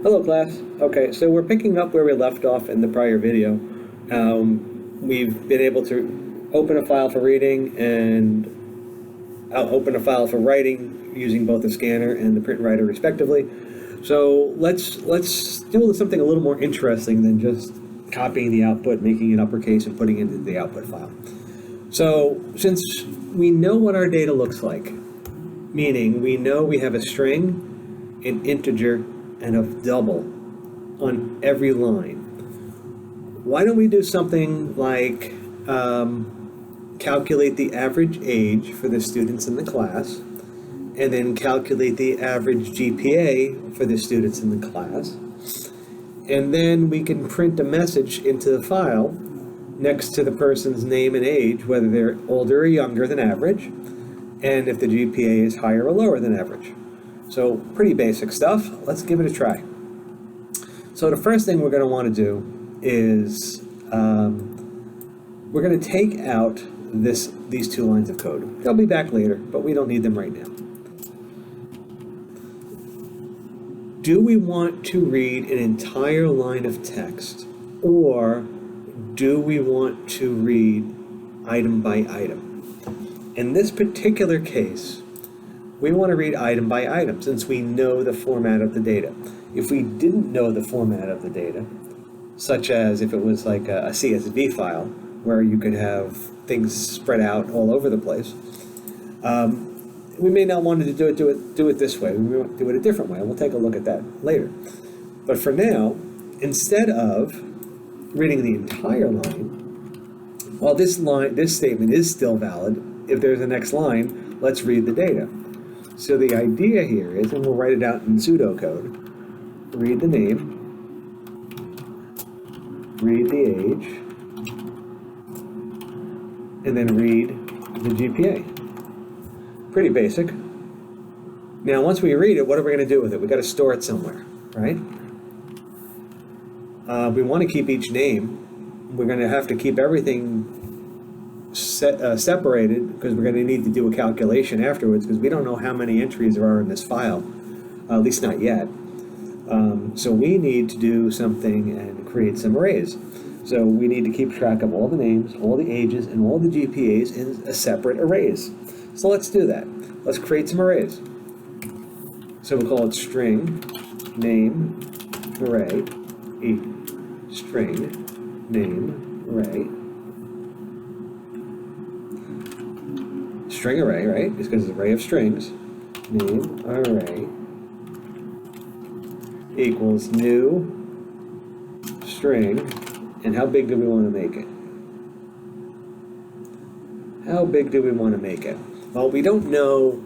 Hello class. Okay, so we're picking up where we left off in the prior video. We've been able to open a file for reading and open a file for writing using both the scanner and the print writer respectively. So let's do something a little more interesting than just copying the output, making it uppercase, and putting it into the output file. So since we know what our data looks like, meaning we know we have a string, an integer, and a double on every line, why don't we do something like calculate the average age for the students in the class, and then calculate the average GPA for the students in the class, and then we can print a message into the file next to the person's name and age, whether they're older or younger than average, and if the GPA is higher or lower than average. So pretty basic stuff. Let's give it a try. So the first thing we're going to want to do is we're going to take out these two lines of code. They'll be back later, but we don't need them right now. Do we want to read an entire line of text, or do we want to read item by item? In this particular case, we want to read item by item since we know the format of the data. If we didn't know the format of the data, such as if it was like a CSV file where you could have things spread out all over the place, we may not want to do it this way. We may do it a different way, and we'll take a look at that later. But for now, instead of reading the entire line, while this statement is still valid, if there's a next line, let's read the data. So the idea here is, and we'll write it out in pseudocode, read the name, read the age, and then read the GPA. Pretty basic. Now, once we read it, what are we going to do with it? We've got to store it somewhere, right? We want to keep each name. We're going to have to keep everything separated because we're going to need to do a calculation afterwards because we don't know how many entries there are in this file, at least not yet. So we need to do something and create some arrays. So we need to keep track of all the names, all the ages, and all the GPAs in a separate arrays. So let's do that. Let's create some arrays. So we'll call it string name array string name array. String array, right? It's because it's an array of strings. Name array equals new string, and how big do we want to make it? How big do we want to make it? Well, we don't know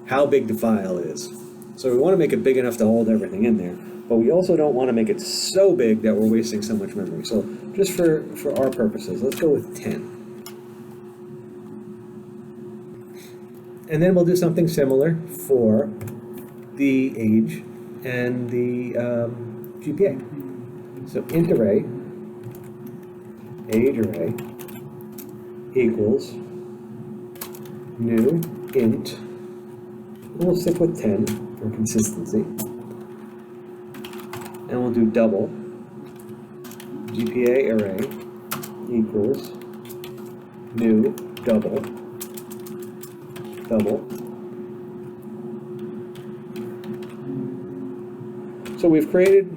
how big the file is, so we want to make it big enough to hold everything in there, but we also don't want to make it so big that we're wasting so much memory. So just for our purposes, let's go with 10. And then we'll do something similar for the age and the GPA. So int array, age array, equals new int, we'll stick with 10 for consistency, and we'll do double, GPA array equals new double. So we've created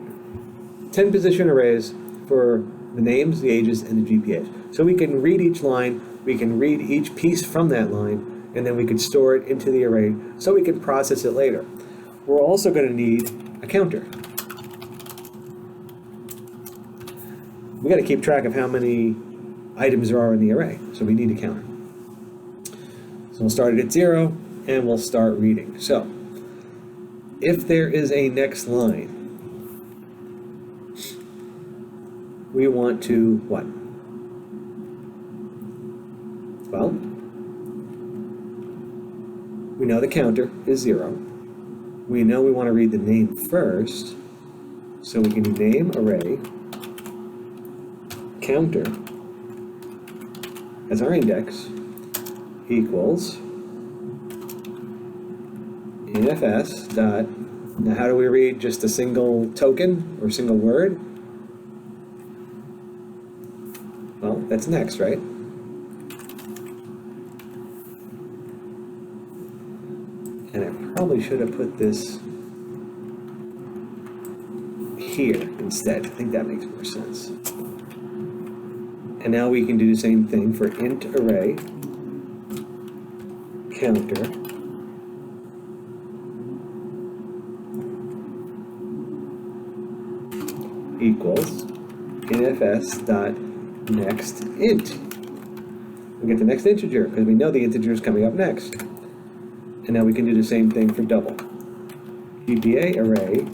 10 position arrays for the names, the ages, and the GPAs. So we can read each line, we can read each piece from that line, and then we can store it into the array so we can process it later. We're also going to need a counter. We got to keep track of how many items there are in the array, so we need a counter. So we'll start it at 0, and we'll start reading. So, if there is a next line, we want to what? Well, we know the counter is 0. We know we want to read the name first, so we can do name array counter as our index equals NFS dot Now, how do we read just a single token or single word? Well, that's next, right? And I probably should have put this here instead. I think that makes more sense. And now we can do the same thing for int array counter equals NFS dot next int. We get the next integer because we know the integer is coming up next. And now we can do the same thing for double. GPA array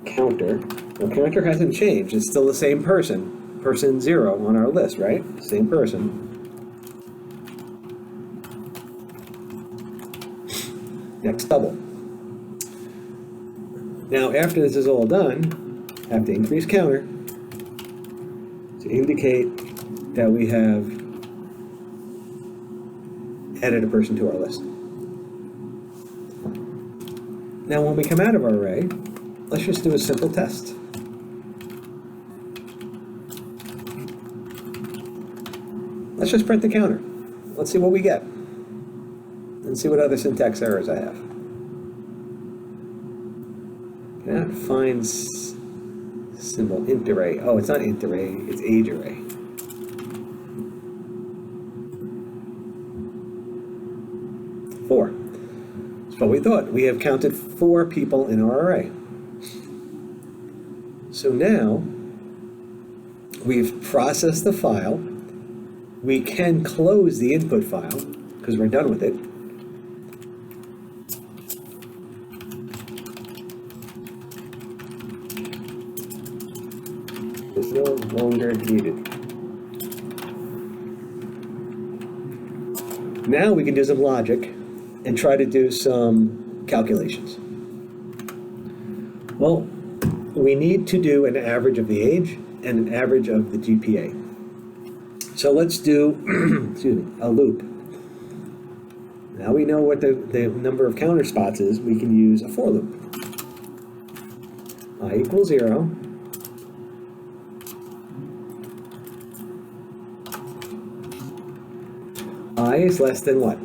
counter. Well, counter hasn't changed. It's still the same person. Person 0 on our list, right? Same person. Next double. Now, after this is all done, I have to increase counter to indicate that we have added a person to our list. Now, when we come out of our array, let's just do a simple test. Let's just print the counter. Let's see what we get. And see what other syntax errors I have. Cannot find symbol int array. Oh, it's not int array, it's age array. Four. That's what we thought. We have counted 4 people in our array. So now we've processed the file. We can close the input file because we're done with it. It's no longer needed. Now we can do some logic and try to do some calculations. Well, we need to do an average of the age and an average of the GPA. So let's do excuse me, a loop. Now we know what the number of counter spots is. We can use a for loop. I equals 0. I is less than what?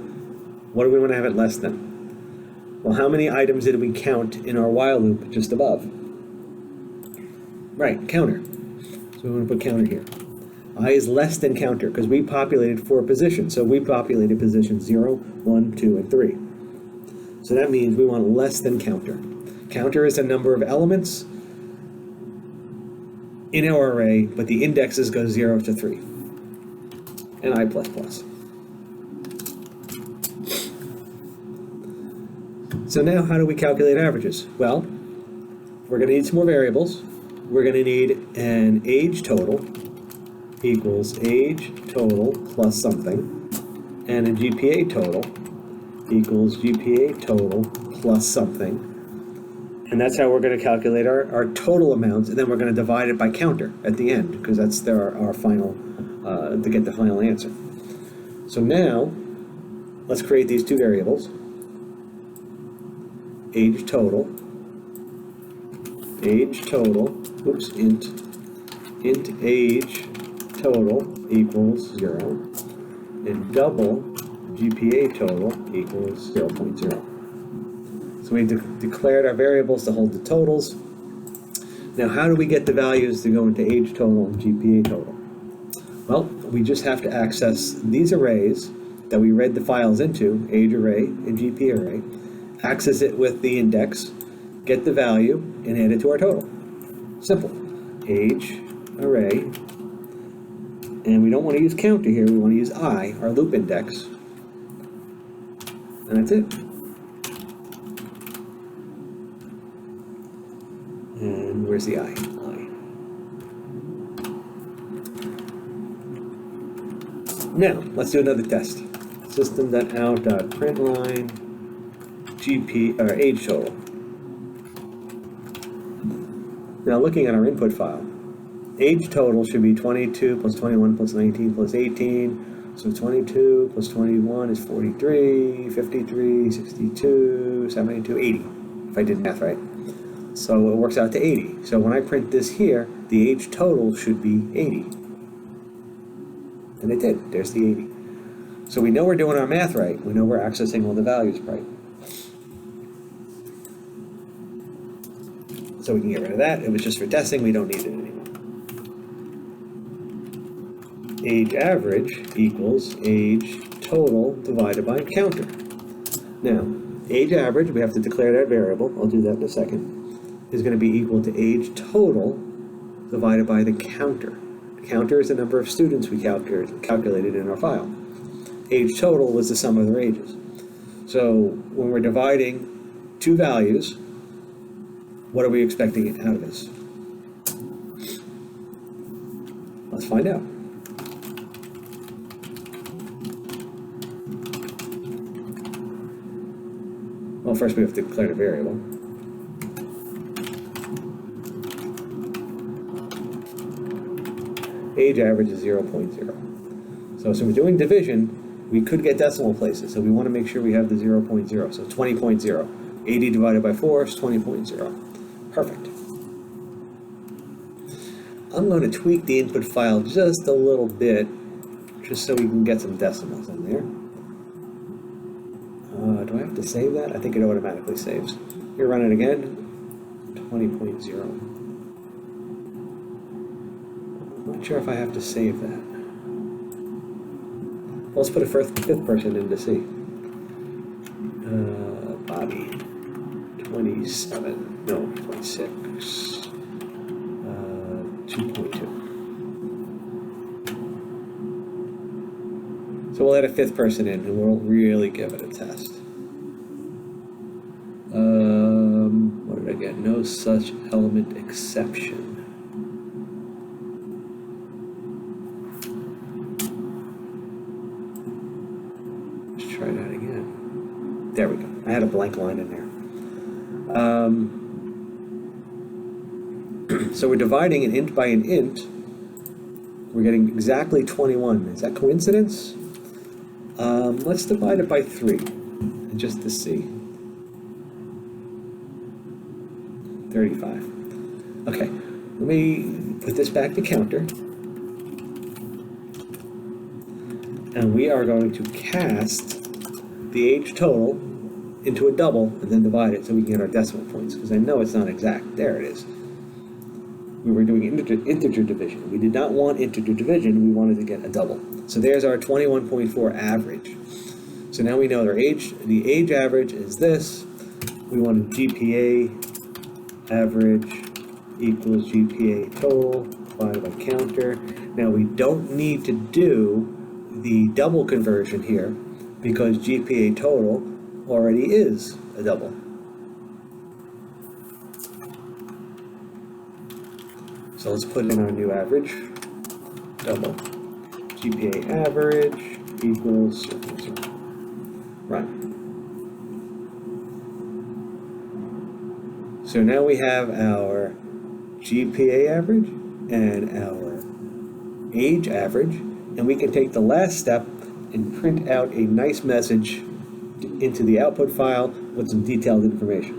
What do we want to have it less than? Well, how many items did we count in our while loop just above? Right, counter. So we want to put counter here. I is less than counter because we populated 4 positions. So we populated positions 0, 1, 2, and 3. So that means we want less than counter. Counter is a number of elements in our array, but the indexes go 0 to 3. And I++. So now how do we calculate averages? Well, we're going to need some more variables. We're going to need an age total equals age total plus something, and a GPA total equals GPA total plus something. And that's how we're going to calculate our total amounts, and then we're going to divide it by counter at the end, because that's our final, to get the final answer. So now, let's create these 2 variables. Age total, oops, int age total equals 0, and double GPA total equals 0.0. So we declared our variables to hold the totals. Now, how do we get the values to go into age total and GPA total? Well, we just have to access these arrays that we read the files into, age array and GPA array, access it with the index, get the value, and add it to our total. Simple. Age array, and we don't want to use counter here, we want to use I, our loop index, and that's it. And where's the I? Now, let's do another test. System.out.println GP or age total. Now, looking at our input file, age total should be 22 plus 21 plus 19 plus 18. So 22 plus 21 is 43, 53, 62, 72, 80. if I did math right. So it works out to 80. So when I print this here, the age total should be 80. And it did. There's the 80. So we know we're doing our math right. We know we're accessing all the values right. So we can get rid of that. It was just for testing. We don't need it anymore. Age average equals age total divided by counter. Now, age average, we have to declare that variable. I'll do that in a second. Is going to be equal to age total divided by the counter. The counter is the number of students we calculated in our file. Age total was the sum of their ages. So when we're dividing two values, what are we expecting out of this? Let's find out. Well, first we have to declare the variable. Age average is 0.0. So we're doing division, we could get decimal places, so we want to make sure we have the 0.0, so 20.0. 80 divided by 4 is 20.0. Perfect. I'm going to tweak the input file just a little bit, just so we can get some decimals in there. Do I have to save that? I think it automatically saves. Here, run it again. 20.0. Not sure if I have to save that. Well, let's put a fifth person in to see. Bobby. 27. No, 26. 2.2. So we'll add a fifth person in and we'll really give it a test. What did I get? No such element exception. Let's try that again. There we go. I had a blank line in there. So we're dividing an int by an int. We're getting exactly 21. Is that coincidence? Let's divide it by 3, just to see. 35. Okay, let me put this back to counter. And we are going to cast the age total into a double and then divide it so we can get our decimal points, because I know it's not exact. There it is. We were doing integer division. We did not want integer division, we wanted to get a double. So there's our 21.4 average. So now we know the age average is this. We want a GPA average equals GPA total divided by counter. Now we don't need to do the double conversion here because GPA total already is a double. So let's put in our new average, double. GPA average equals, run. So now we have our GPA average and our age average, and we can take the last step and print out a nice message into the output file with some detailed information.